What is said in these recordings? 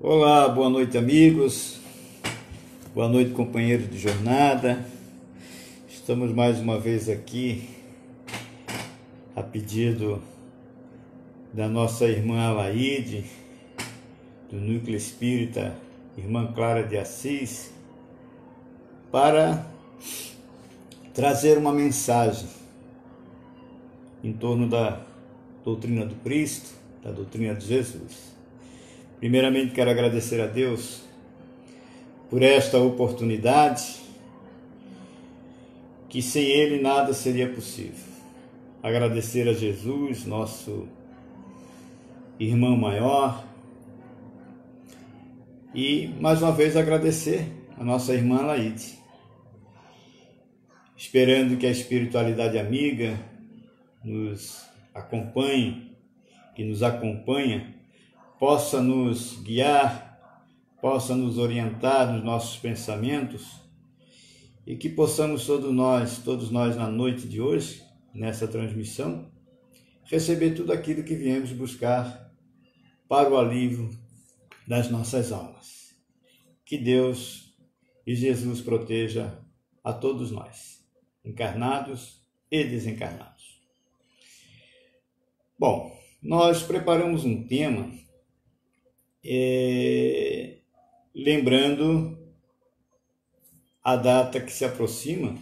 Olá, boa noite, amigos. Boa noite, companheiros de jornada. Estamos mais uma vez aqui a pedido da nossa irmã Alaide, do Núcleo Espírita Irmã Clara de Assis, para trazer uma mensagem em torno da doutrina do Cristo, da doutrina de Jesus. Primeiramente, quero agradecer a Deus por esta oportunidade, que sem Ele nada seria possível. Agradecer a Jesus, nosso irmão maior, e mais uma vez agradecer a nossa irmã Alaide, esperando que a espiritualidade amiga nos acompanhe, que nos acompanha, possa nos guiar, possa nos orientar nos nossos pensamentos e que possamos todos nós na noite de hoje, nessa transmissão, receber tudo aquilo que viemos buscar para o alívio das nossas almas. Que Deus e Jesus proteja a todos nós, encarnados e desencarnados. Bom, nós preparamos um tema lembrando a data que se aproxima,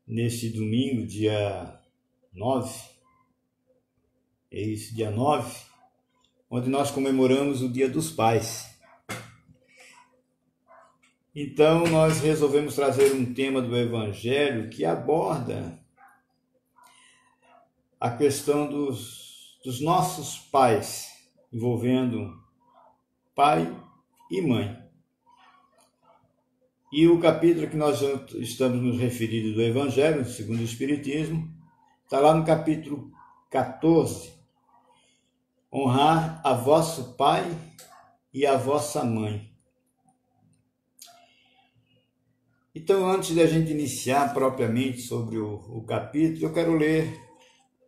neste domingo, dia 9, dia 9, onde nós comemoramos o Dia dos Pais. Então, nós resolvemos trazer um tema do Evangelho que aborda a questão dos nossos pais, envolvendo pai e mãe. E o capítulo que nós estamos nos referindo do Evangelho, segundo o Espiritismo, está lá no capítulo 14, honrar a vosso pai e a vossa mãe. Então, antes de a gente iniciar propriamente sobre o capítulo, eu quero ler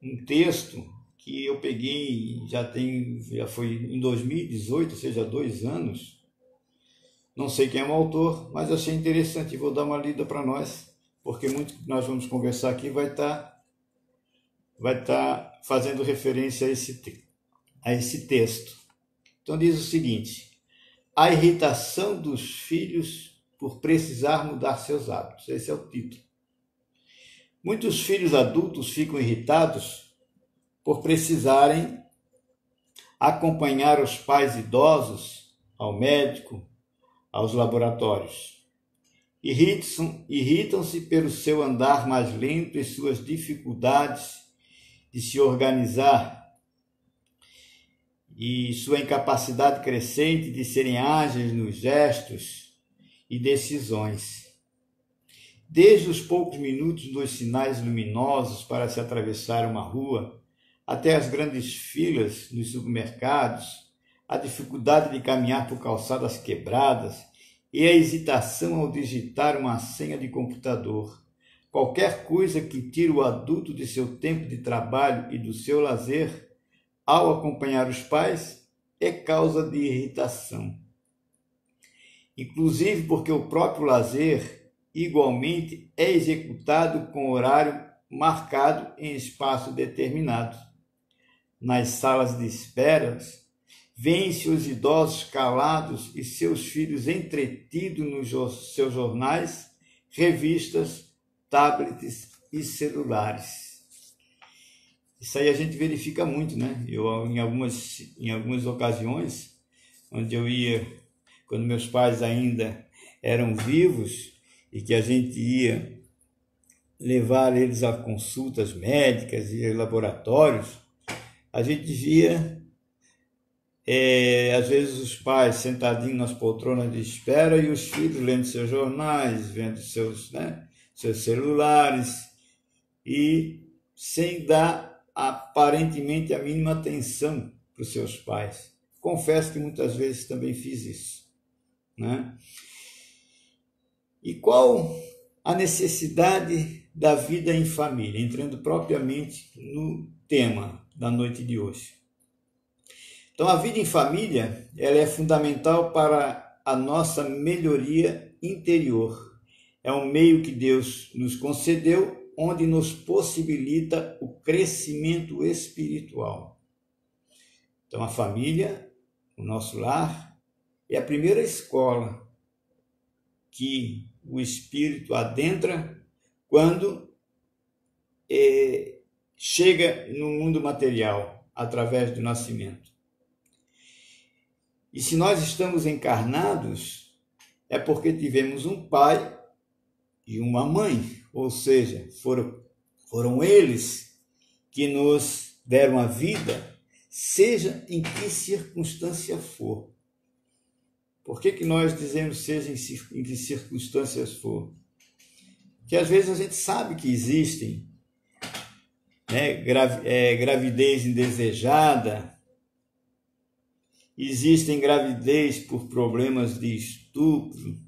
um texto que eu peguei, já foi em 2018, ou seja, há 2 anos. Não sei quem é o autor, mas achei interessante e vou dar uma lida para nós, porque muito que nós vamos conversar aqui vai estar fazendo referência a esse texto. Então diz o seguinte: a irritação dos filhos por precisar mudar seus hábitos. Esse é o título. Muitos filhos adultos ficam irritados por precisarem acompanhar os pais idosos ao médico, aos laboratórios. Irritam-se pelo seu andar mais lento e suas dificuldades de se organizar e sua incapacidade crescente de serem ágeis nos gestos e decisões. Desde os poucos minutos dos sinais luminosos para se atravessar uma rua, até as grandes filas nos supermercados, a dificuldade de caminhar por calçadas quebradas e a hesitação ao digitar uma senha de computador. Qualquer coisa que tire o adulto de seu tempo de trabalho e do seu lazer, ao acompanhar os pais, é causa de irritação. Inclusive porque o próprio lazer, igualmente, é executado com horário marcado em espaço determinado. Nas salas de espera, vêem-se os idosos calados e seus filhos entretidos nos seus jornais, revistas, tablets e celulares. Isso aí a gente verifica muito, né? Eu, em algumas ocasiões, onde eu ia, quando meus pais ainda eram vivos, e que a gente ia levar eles a consultas médicas e laboratórios, a gente via, às vezes, os pais sentadinhos nas poltronas de espera e os filhos lendo seus jornais, vendo seus celulares e sem dar aparentemente a mínima atenção para os seus pais. Confesso que muitas vezes também fiz isso, né? E qual a necessidade da vida em família? Entrando propriamente no tema da noite de hoje. Então, a vida em família, ela é fundamental para a nossa melhoria interior. É um meio que Deus nos concedeu, onde nos possibilita o crescimento espiritual. Então, a família, o nosso lar, é a primeira escola que o espírito adentra quando chega no mundo material, através do nascimento. E se nós estamos encarnados, é porque tivemos um pai e uma mãe, ou seja, foram eles que nos deram a vida, seja em que circunstância for. Por que nós dizemos seja em que circunstâncias for? Porque às vezes a gente sabe que existem, né, gravidez indesejada, existem gravidez por problemas de estupro.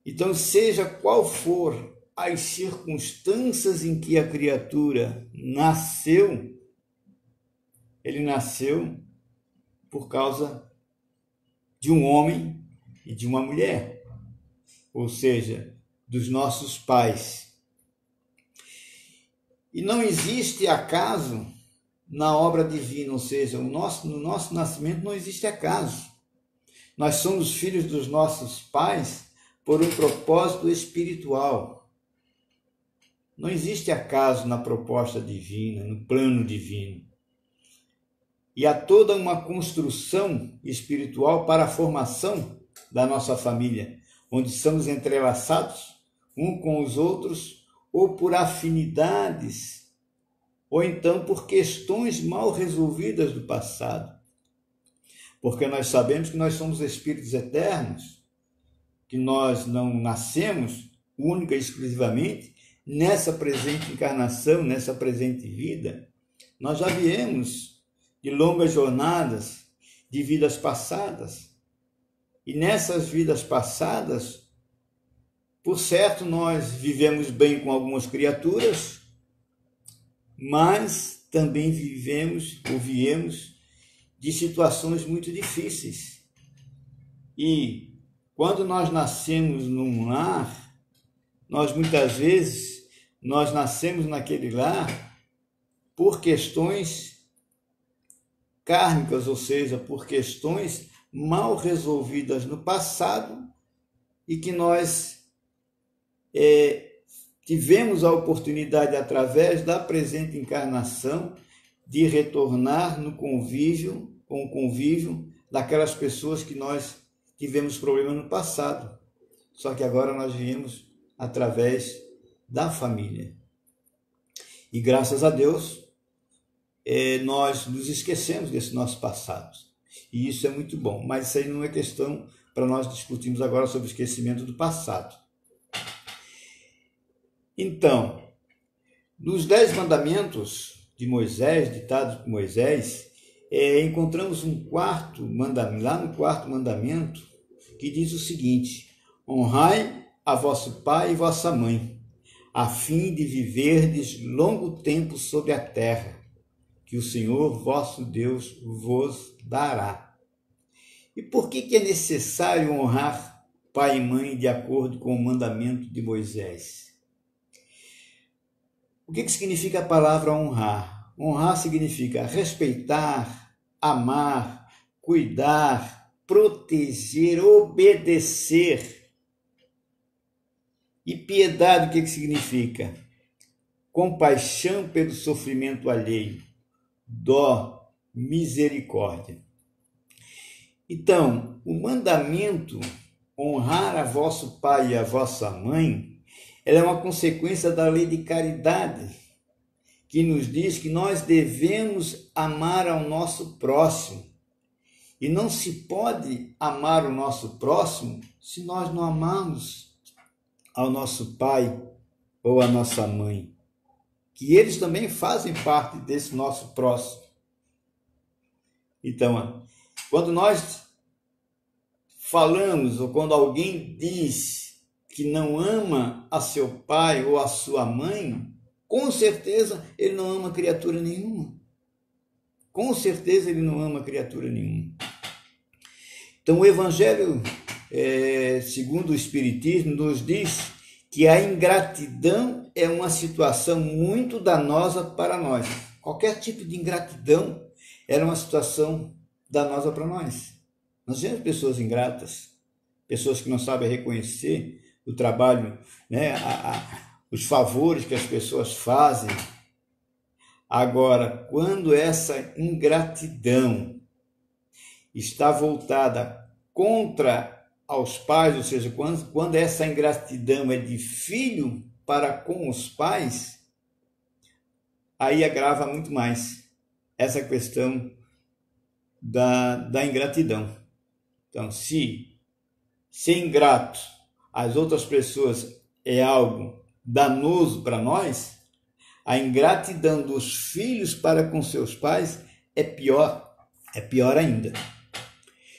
Então, seja qual for as circunstâncias em que a criatura nasceu, ele nasceu por causa de um homem e de uma mulher, ou seja, dos nossos pais. E não existe acaso na obra divina, ou seja, no nosso nascimento não existe acaso. Nós somos filhos dos nossos pais por um propósito espiritual. Não existe acaso na proposta divina, no plano divino. E há toda uma construção espiritual para a formação da nossa família, onde somos entrelaçados um com os outros, ou por afinidades, ou então por questões mal resolvidas do passado. Porque nós sabemos que nós somos espíritos eternos, que nós não nascemos única e exclusivamente nessa presente encarnação, nessa presente vida. Nós já viemos de longas jornadas, de vidas passadas. E nessas vidas passadas, por certo, nós vivemos bem com algumas criaturas, mas também vivemos ou viemos de situações muito difíceis. E quando nós nascemos num lar, muitas vezes nascemos naquele lar por questões kármicas, ou seja, por questões mal resolvidas no passado e que nós tivemos a oportunidade, através da presente encarnação, de retornar no convívio, com o convívio daquelas pessoas que nós tivemos problemas no passado. Só que agora nós viemos através da família. E graças a Deus, nós nos esquecemos desse nosso passado. E isso é muito bom. Mas isso aí não é questão para nós discutirmos agora sobre o esquecimento do passado. Então, nos 10 mandamentos de Moisés, ditados por Moisés, encontramos um quarto mandamento, lá no quarto mandamento, que diz o seguinte: honrai a vosso pai e vossa mãe, a fim de viverdes longo tempo sobre a terra, que o Senhor vosso Deus vos dará. E por que é necessário honrar pai e mãe de acordo com o mandamento de Moisés? O que significa a palavra honrar? Honrar significa respeitar, amar, cuidar, proteger, obedecer. E piedade, o que significa? Compaixão pelo sofrimento alheio, dó, misericórdia. Então, o mandamento honrar a vosso pai e a vossa mãe, ela é uma consequência da lei de caridade, que nos diz que nós devemos amar ao nosso próximo. E não se pode amar o nosso próximo se nós não amarmos ao nosso pai ou à nossa mãe, que eles também fazem parte desse nosso próximo. Então, quando nós falamos, ou quando alguém diz que não ama a seu pai ou a sua mãe, com certeza ele não ama criatura nenhuma. com certeza ele não ama criatura nenhuma. Então o Evangelho, segundo o Espiritismo, nos diz que a ingratidão é uma situação muito danosa para nós. Qualquer tipo de ingratidão era uma situação danosa para nós. Nós vemos pessoas ingratas, pessoas que não sabem reconhecer o trabalho, né, os favores que as pessoas fazem. Agora, quando essa ingratidão está voltada contra aos pais, ou seja, quando essa ingratidão é de filho para com os pais, aí agrava muito mais essa questão da ingratidão. Então, se ser ingrato às outras pessoas é algo danoso para nós, a ingratidão dos filhos para com seus pais é pior ainda.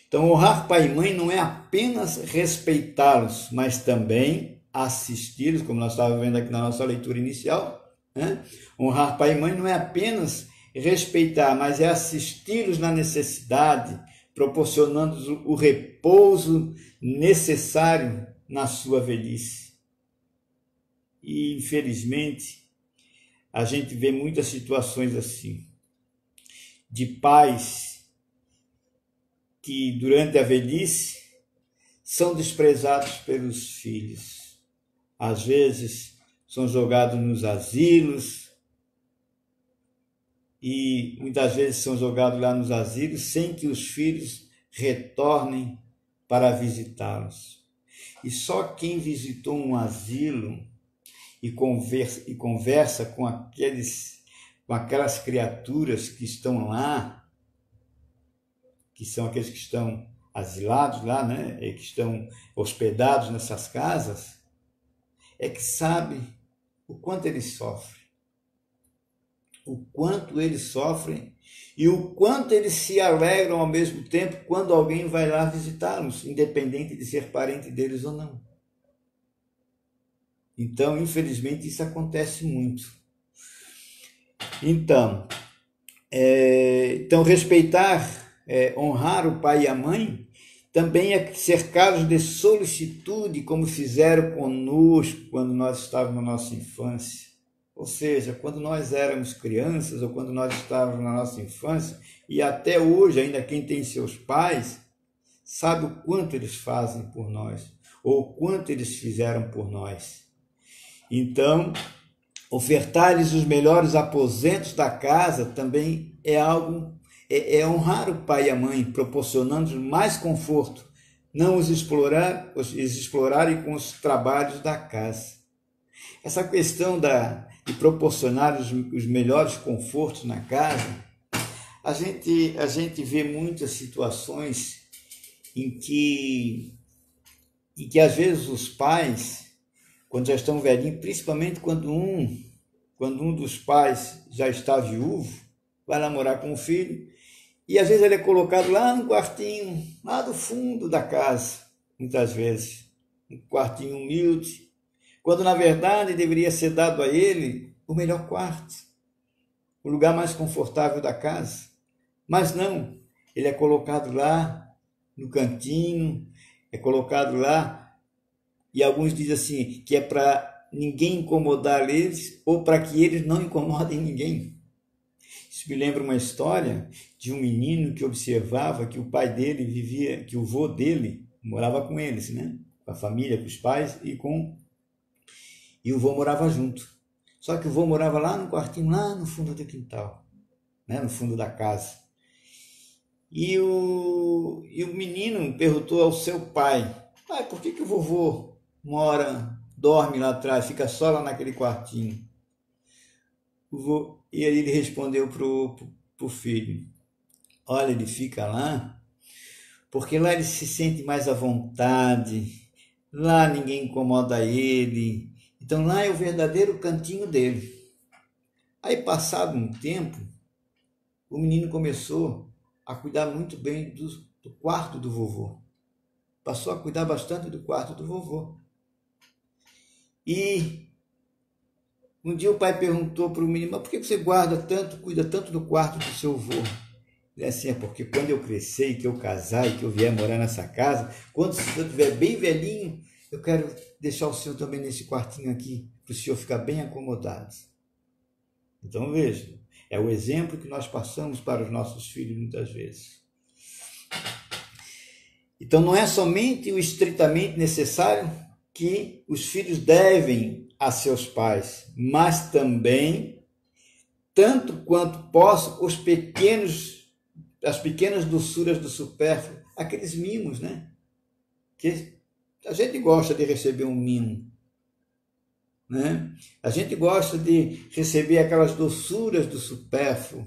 Então, honrar pai e mãe não é apenas respeitá-los, mas também assisti-los, como nós estávamos vendo aqui na nossa leitura inicial, né? Honrar pai e mãe não é apenas respeitar, mas é assisti-los na necessidade, proporcionando-lhes o repouso necessário na sua velhice. E, infelizmente, a gente vê muitas situações assim, de pais que durante a velhice são desprezados pelos filhos. Às vezes são jogados nos asilos e muitas vezes são jogados lá nos asilos sem que os filhos retornem para visitá-los. E só quem visitou um asilo e conversa com aquelas criaturas que estão lá, que são aqueles que estão asilados lá, né, e que estão hospedados nessas casas, é que sabe o quanto eles sofrem. O quanto eles sofrem e o quanto eles se alegram ao mesmo tempo quando alguém vai lá visitá-los, independente de ser parente deles ou não. Então, infelizmente, isso acontece muito. Então respeitar, honrar o pai e a mãe, também é cercados de solicitude, como fizeram conosco quando nós estávamos na nossa infância. Ou seja, quando nós éramos crianças ou quando nós estávamos na nossa infância, e até hoje, ainda quem tem seus pais, sabe o quanto eles fazem por nós, ou o quanto eles fizeram por nós. Então, ofertar-lhes os melhores aposentos da casa também é algo, é honrar o pai e a mãe, proporcionando mais conforto, não os explorarem com os trabalhos da casa. Essa questão de proporcionar os melhores confortos na casa, a gente vê muitas situações em que às vezes os pais, quando já estão velhinhos, principalmente quando um dos pais já está viúvo, vai lá morar com o filho, e às vezes ele é colocado lá no quartinho, lá do fundo da casa, muitas vezes, um quartinho humilde, quando na verdade deveria ser dado a ele o melhor quarto, o lugar mais confortável da casa. Mas não, ele é colocado lá no cantinho, é colocado lá, e alguns dizem assim, que é para ninguém incomodar eles, ou para que eles não incomodem ninguém. Isso me lembra uma história de um menino que observava que o pai dele vivia, que o vô dele morava com eles, né? Com a família, com os pais, e o vô morava junto. Só que o vô morava lá no quartinho, lá no fundo do quintal, né? No fundo da casa. E o menino perguntou ao seu pai, pai, por que o vovô dorme lá atrás, fica só lá naquele quartinho? E aí ele respondeu pro filho, olha, ele fica lá porque lá ele se sente mais à vontade, lá ninguém incomoda ele, então lá é o verdadeiro cantinho dele. Aí, passado um tempo, o menino começou a cuidar muito bem do quarto do vovô. Passou a cuidar bastante do quarto do vovô. E um dia o pai perguntou para o menino, mas por que você cuida tanto do quarto do seu avô? É assim, é porque quando eu crescer, e que eu casar e que eu vier morar nessa casa, quando eu estiver bem velhinho, eu quero deixar o senhor também nesse quartinho aqui, para o senhor ficar bem acomodado. Então veja, é o exemplo que nós passamos para os nossos filhos muitas vezes. Então não é somente o estritamente necessário que os filhos devem a seus pais, mas também, tanto quanto possam, as pequenas doçuras do supérfluo, aqueles mimos, né? Que a gente gosta de receber um mimo, né? A gente gosta de receber aquelas doçuras do supérfluo.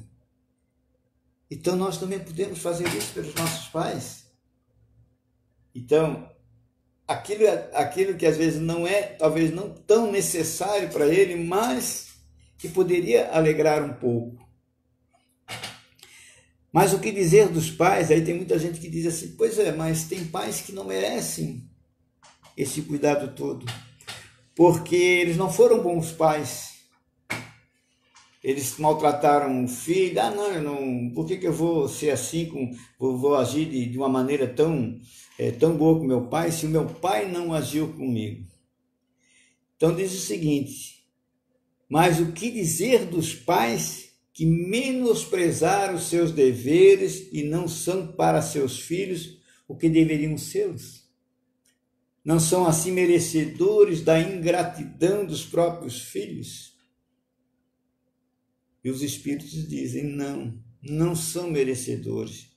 Então nós também podemos fazer isso pelos nossos pais. Então, aquilo que às vezes não é, talvez não tão necessário para ele, mas que poderia alegrar um pouco. Mas o que dizer dos pais? Aí tem muita gente que diz assim, pois é, mas tem pais que não merecem esse cuidado todo, porque eles não foram bons pais. Eles maltrataram o filho. Ah, não, eu não, por que eu vou ser assim, vou agir de uma maneira tão boa com meu pai, se o meu pai não agiu comigo? Então diz o seguinte, mas o que dizer dos pais que menosprezaram os seus deveres e não são para seus filhos o que deveriam ser? Não são assim merecedores da ingratidão dos próprios filhos? E os Espíritos dizem, não são merecedores,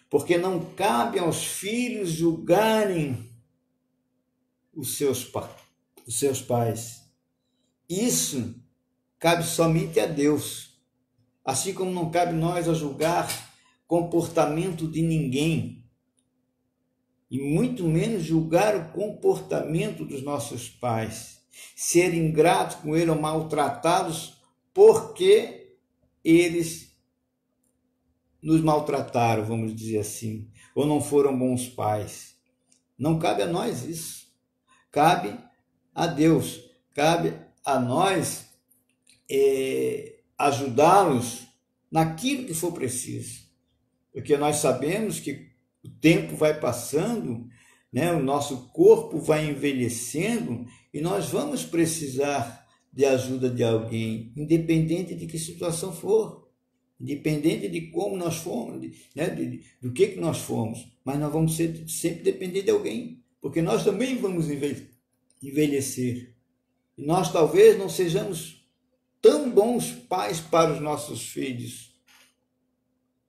porque não cabe aos filhos julgarem os seus pais. Isso cabe somente a Deus. Assim como não cabe nós a julgar comportamento de ninguém, e muito menos julgar o comportamento dos nossos pais, ser ingratos com eles ou maltratados porque eles nos maltrataram, vamos dizer assim, ou não foram bons pais. Não cabe a nós isso. Cabe a Deus, cabe a nós ajudá-los naquilo que for preciso, porque nós sabemos que o tempo vai passando, né? O nosso corpo vai envelhecendo e nós vamos precisar de ajuda de alguém, independente de que situação for, independente de como nós fomos, né? Do que nós fomos, mas nós vamos sempre depender de alguém, porque nós também vamos envelhecer e nós talvez não sejamos tão bons pais para os nossos filhos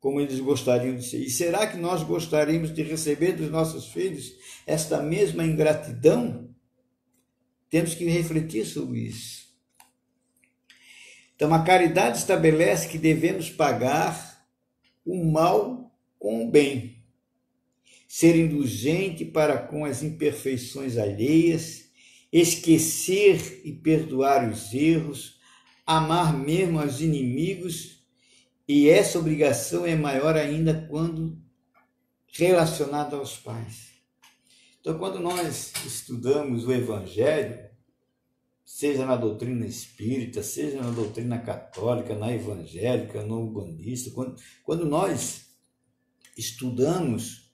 como eles gostariam de ser. E será que nós gostaríamos de receber dos nossos filhos esta mesma ingratidão? Temos que refletir sobre isso. Então, a caridade estabelece que devemos pagar o mal com o bem, ser indulgente para com as imperfeições alheias, esquecer e perdoar os erros, amar mesmo aos inimigos, e essa obrigação é maior ainda quando relacionada aos pais. Então, quando nós estudamos o Evangelho, seja na doutrina espírita, seja na doutrina católica, na evangélica, no umbandista, quando nós estudamos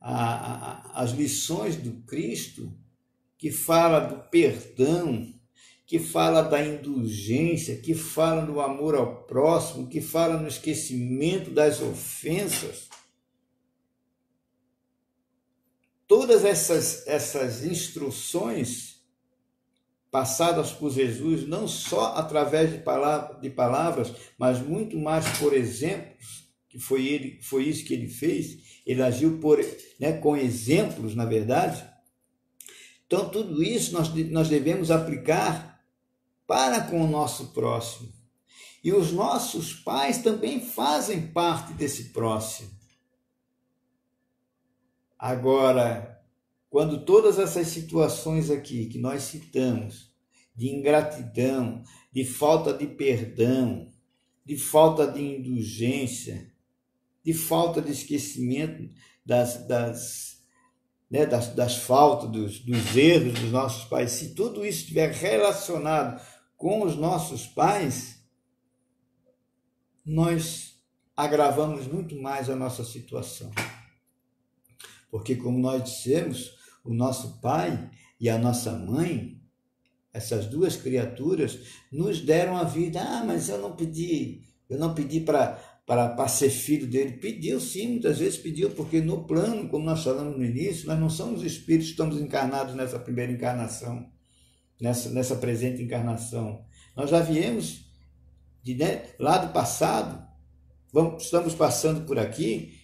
as lições do Cristo, que fala do perdão, que fala da indulgência, que fala do amor ao próximo, que fala no esquecimento das ofensas. Todas essas instruções passadas por Jesus, não só através de palavras, mas muito mais por exemplos, que foi isso que ele fez, ele agiu com exemplos, na verdade. Então, tudo isso nós devemos aplicar para com o nosso próximo. E os nossos pais também fazem parte desse próximo. Agora, quando todas essas situações aqui que nós citamos, de ingratidão, de falta de perdão, de falta de indulgência, de falta de esquecimento das faltas, dos erros dos nossos pais, se tudo isso estiver relacionado com os nossos pais, nós agravamos muito mais a nossa situação. Porque, como nós dissemos, o nosso pai e a nossa mãe, essas duas criaturas, nos deram a vida. Ah, mas eu não pedi para ser filho dele. Pediu sim, muitas vezes pediu, porque no plano, como nós falamos no início, nós não somos espíritos, estamos encarnados nessa primeira encarnação, nessa presente encarnação. Nós já viemos lá do passado, estamos passando por aqui,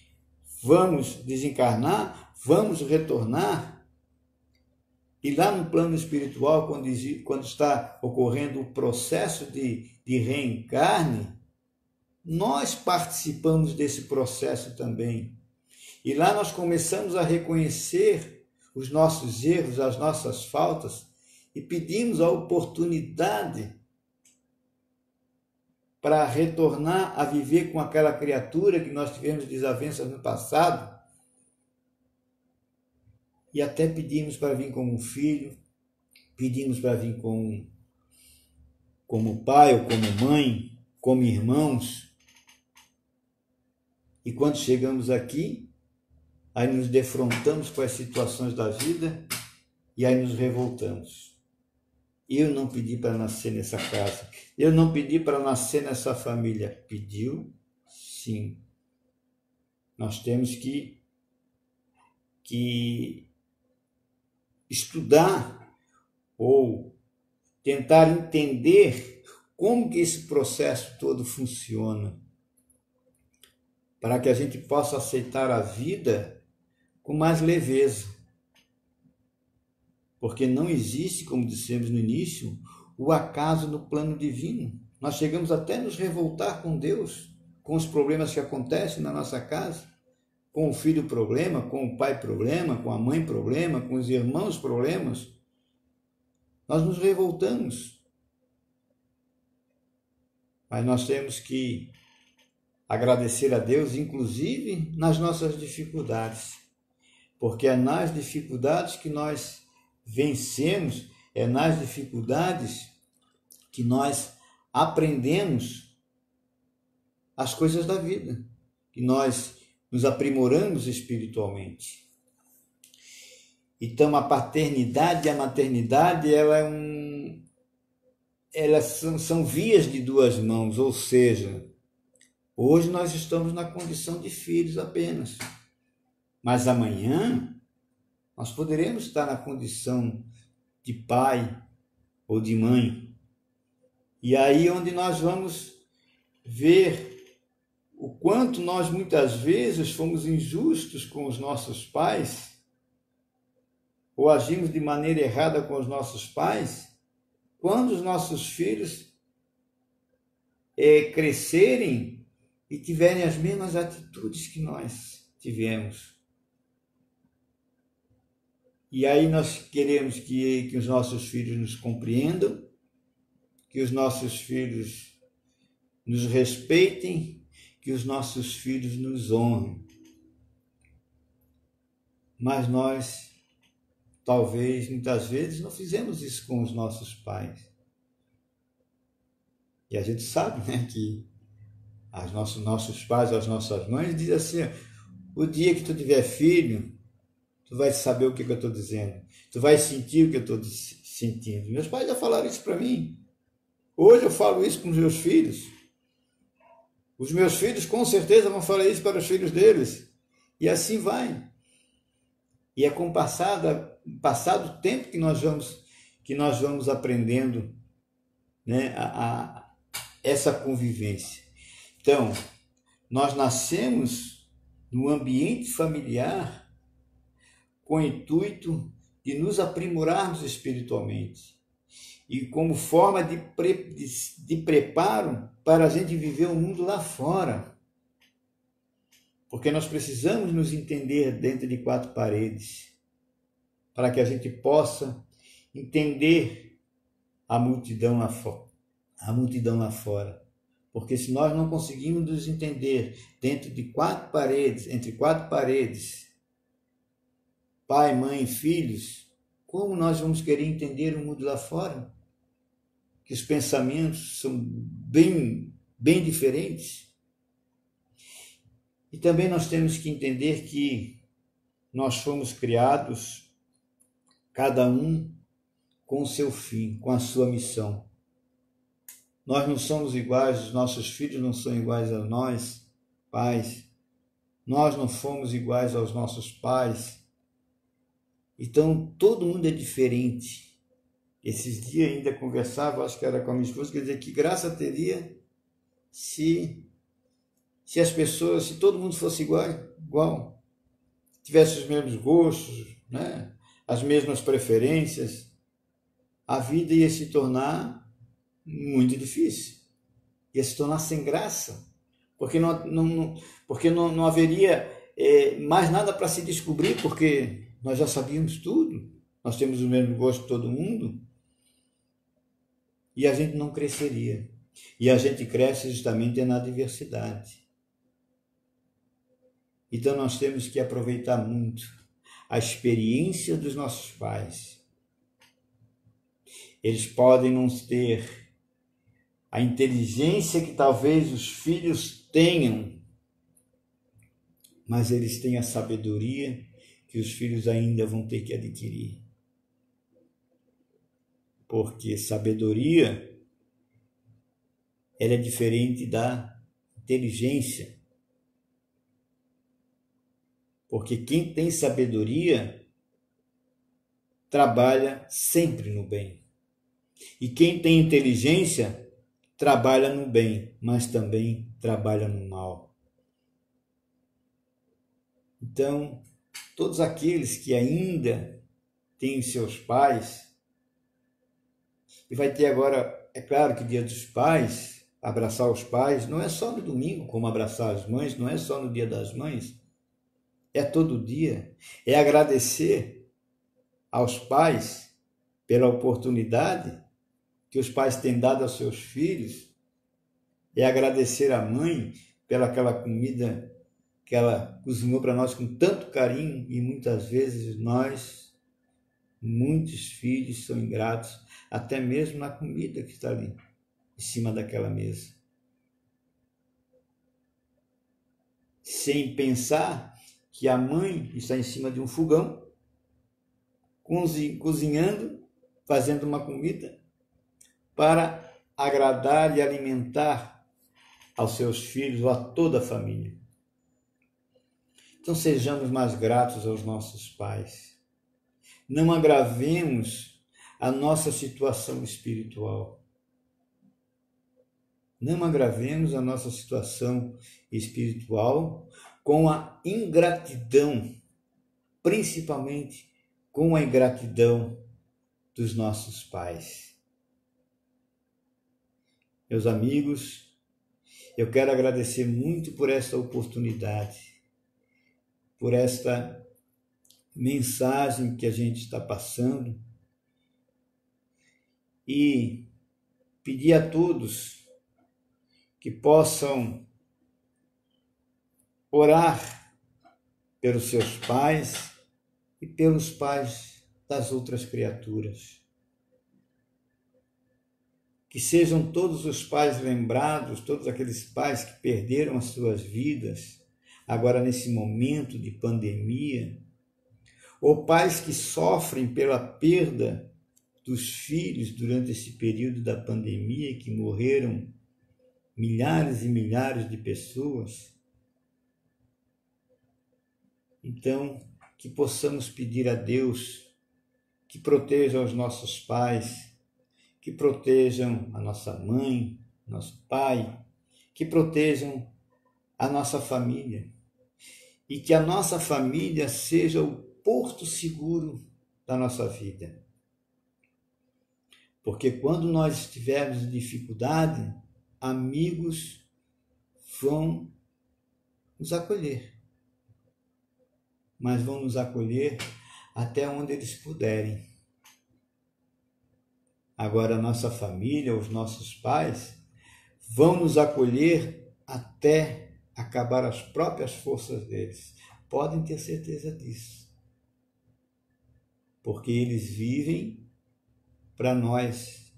vamos desencarnar, vamos retornar, e lá no plano espiritual, quando está ocorrendo o processo de reencarne, nós participamos desse processo também. E lá nós começamos a reconhecer os nossos erros, as nossas faltas, e pedimos a oportunidade para retornar a viver com aquela criatura que nós tivemos desavenças no passado, e até pedimos para vir como filho, pedimos para vir como pai ou como mãe, como irmãos. E quando chegamos aqui, aí nos defrontamos com as situações da vida e aí nos revoltamos. Eu não pedi para nascer nessa casa, eu não pedi para nascer nessa família. Pediu, sim. Nós temos que estudar ou tentar entender como que esse processo todo funciona, para que a gente possa aceitar a vida com mais leveza. Porque não existe, como dissemos no início, o acaso no plano divino. Nós chegamos até a nos revoltar com Deus, com os problemas que acontecem na nossa casa, com o filho problema, com o pai problema, com a mãe problema, com os irmãos problemas. Nós nos revoltamos. Mas nós temos que agradecer a Deus, inclusive nas nossas dificuldades. Porque é nas dificuldades que nós vencemos, é nas dificuldades que nós aprendemos as coisas da vida, que nós nos aprimoramos espiritualmente. Então a paternidade e a maternidade elas são vias de duas mãos, ou seja, hoje nós estamos na condição de filhos apenas, mas amanhã nós poderemos estar na condição de pai ou de mãe. E aí onde nós vamos ver o quanto nós muitas vezes fomos injustos com os nossos pais, ou agimos de maneira errada com os nossos pais, quando os nossos filhos crescerem e tiverem as mesmas atitudes que nós tivemos. E aí nós queremos que os nossos filhos nos compreendam, que os nossos filhos nos respeitem, que os nossos filhos nos honrem. Mas nós, talvez, muitas vezes, não fizemos isso com os nossos pais. E a gente sabe, né, que os nossos pais, as nossas mães, dizem assim: o dia que tu tiver filho, tu vai saber o que eu estou dizendo. Tu vai sentir o que eu estou sentindo. Meus pais já falaram isso para mim. Hoje eu falo isso com os meus filhos. Os meus filhos com certeza vão falar isso para os filhos deles. E assim vai. E é com o passado tempo que nós vamos aprendendo, né, essa convivência. Então, nós nascemos no ambiente familiar com o intuito de nos aprimorarmos espiritualmente e como forma de preparo para a gente viver o mundo lá fora. Porque nós precisamos nos entender dentro de quatro paredes para que a gente possa entender a multidão lá fora. Porque se nós não conseguimos nos entender dentro de quatro paredes, entre quatro paredes, pai, mãe, filhos, como nós vamos querer entender o mundo lá fora? Que os pensamentos são bem diferentes. E também nós temos que entender que nós fomos criados, cada um com o seu fim, com a sua missão. Nós não somos iguais, os nossos filhos não são iguais a nós, pais. Nós não fomos iguais aos nossos pais. Então, todo mundo é diferente. Esses dias ainda conversava, acho que era com a minha esposa, quer dizer, que graça teria se as pessoas, se todo mundo fosse igual, tivesse os mesmos gostos, né? As mesmas preferências, a vida ia se tornar muito difícil, ia se tornar sem graça, porque não haveria mais nada para se descobrir, porque nós já sabíamos tudo, nós temos o mesmo gosto de todo mundo, e a gente não cresceria. E a gente cresce justamente na diversidade. Então nós temos que aproveitar muito a experiência dos nossos pais. Eles podem não ter a inteligência que talvez os filhos tenham, mas eles têm a sabedoria que os filhos ainda vão ter que adquirir. Porque sabedoria, ela é diferente da inteligência. Porque quem tem sabedoria trabalha sempre no bem. E quem tem inteligência trabalha no bem, mas também trabalha no mal. Então, todos aqueles que ainda têm seus pais, e vai ter agora, é claro que Dia dos Pais, abraçar os pais, não é só no domingo, como abraçar as mães, não é só no Dia das Mães, é todo dia, é agradecer aos pais pela oportunidade que os pais têm dado aos seus filhos, é agradecer à mãe pela aquela comida que ela cozinhou para nós com tanto carinho, e muitas vezes muitos filhos são ingratos, até mesmo na comida que está ali, em cima daquela mesa. Sem pensar que a mãe está em cima de um fogão, cozinhando, fazendo uma comida para agradar e alimentar aos seus filhos ou a toda a família. Então sejamos mais gratos aos nossos pais. Não agravemos a nossa situação espiritual. Não agravemos a nossa situação espiritual com a ingratidão, principalmente com a ingratidão dos nossos pais. Meus amigos, eu quero agradecer muito por esta oportunidade, por esta mensagem que a gente está passando, e pedir a todos que possam orar pelos seus pais e pelos pais das outras criaturas. Que sejam todos os pais lembrados, todos aqueles pais que perderam as suas vidas agora nesse momento de pandemia, ou pais que sofrem pela perda dos filhos durante esse período da pandemia, que morreram milhares e milhares de pessoas. Então, que possamos pedir a Deus que proteja os nossos pais, que protejam a nossa mãe, nosso pai, que protejam a nossa família, e que a nossa família seja o porto seguro da nossa vida. Porque quando nós estivermos em dificuldade, amigos vão nos acolher, mas vão nos acolher até onde eles puderem. Agora, a nossa família, os nossos pais, vão nos acolher até acabar as próprias forças deles. Podem ter certeza disso. Porque eles vivem para nós.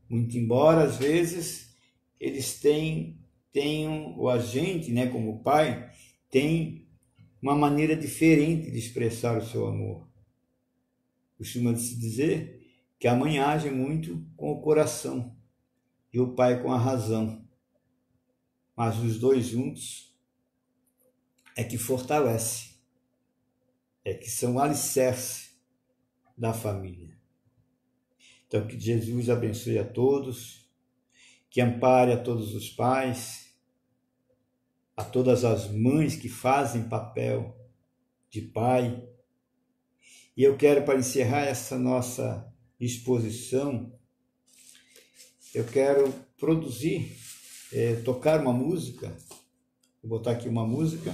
Muito embora, às vezes, eles tenham, ou a gente, como pai, tem uma maneira diferente de expressar o seu amor. Costuma-se dizer que a mãe age muito com o coração e o pai com a razão, mas os dois juntos é que fortalece, é que são alicerce da família. Então, que Jesus abençoe a todos, que ampare a todos os pais, a todas as mães que fazem papel de pai. E eu quero, para encerrar essa nossa exposição, eu quero produzir, tocar uma música, vou botar aqui uma música,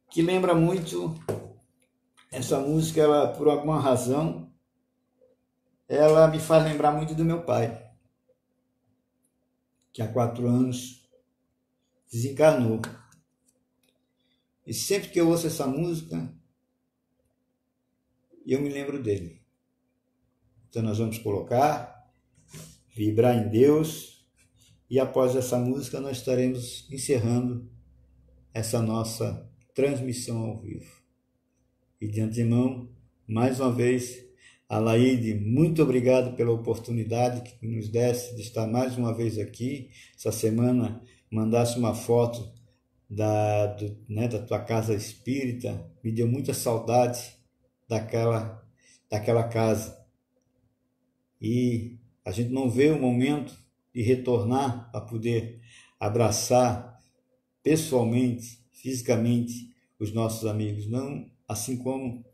que lembra muito, essa música, ela, por alguma razão, ela me faz lembrar muito do meu pai, que há 4 anos desencarnou. E sempre que eu ouço essa música, eu me lembro dele. Então nós vamos colocar, vibrar em Deus, e após essa música nós estaremos encerrando essa nossa transmissão ao vivo. E de antemão, mais uma vez, Alaide, muito obrigado pela oportunidade que nos desse de estar mais uma vez aqui. Essa semana mandasse uma foto da tua casa espírita, me deu muita saudade daquela casa. E a gente não vê o momento de retornar para poder abraçar pessoalmente, fisicamente, os nossos amigos, não assim como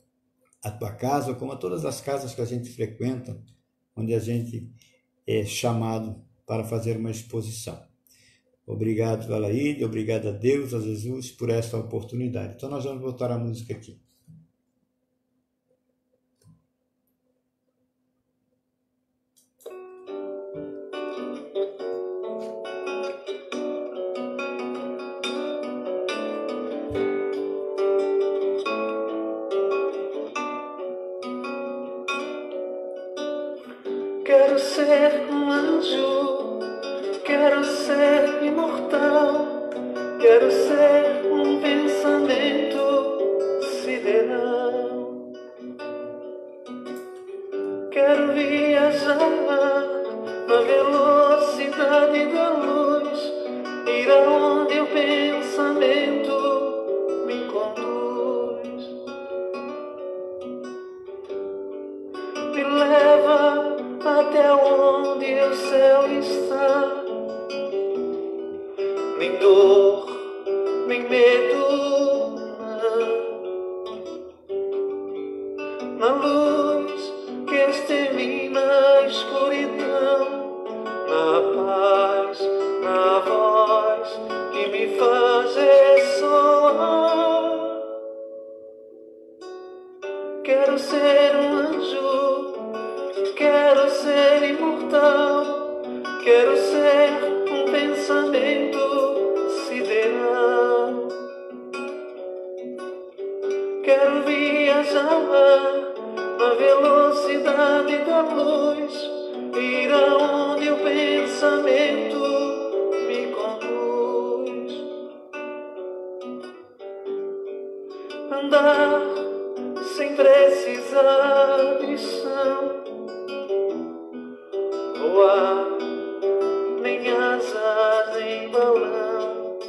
a tua casa, como a todas as casas que a gente frequenta, onde a gente é chamado para fazer uma exposição. Obrigado, Alaide, obrigado a Deus, a Jesus, por esta oportunidade. Então nós vamos botar a música aqui. Quero ser um anjo, quero ser imortal, quero ser um pensamento sideral. Quero viajar na velocidade da luz, ir aonde o pensamento me conduz. Me leva até onde o céu está, nem dor, nem medo, na luz que extermina a escuridão, na paz, na voz que me faz ressoar. Quero ser um anjo, quero ser imortal, quero ser um pensamento sideral. Quero viajar na velocidade da luz, ir aonde o pensamento me conduz. Andar sem precisar de chão, voar, nem asa, nem balão.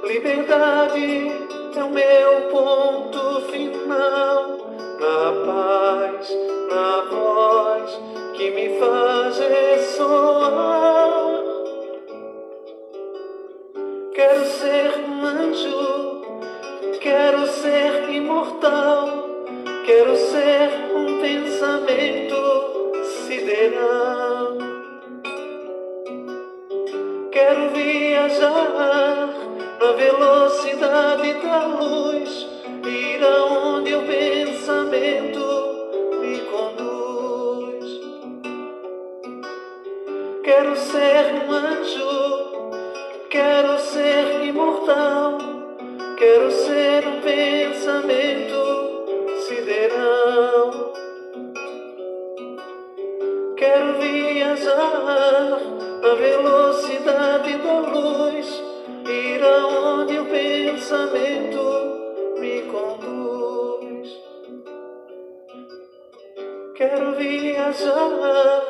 Liberdade é o meu ponto final, na paz, na voz que me faz ressoar. Quero ser um anjo, quero ser imortal, quero ser um pensamento sideral. Quero viajar na velocidade da luz, ir aonde o pensamento me conduz. Quero ser um anjo, quero ser imortal, quero ser um pensamento sideral. Quero viajar na velocidade da luz, ir aonde pensamento me conduz. Quero viajar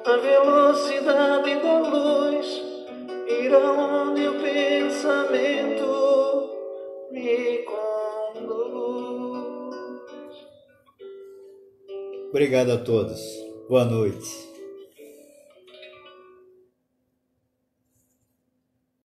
à velocidade da luz, ir aonde o pensamento me conduz. Obrigado a todos. Boa noite.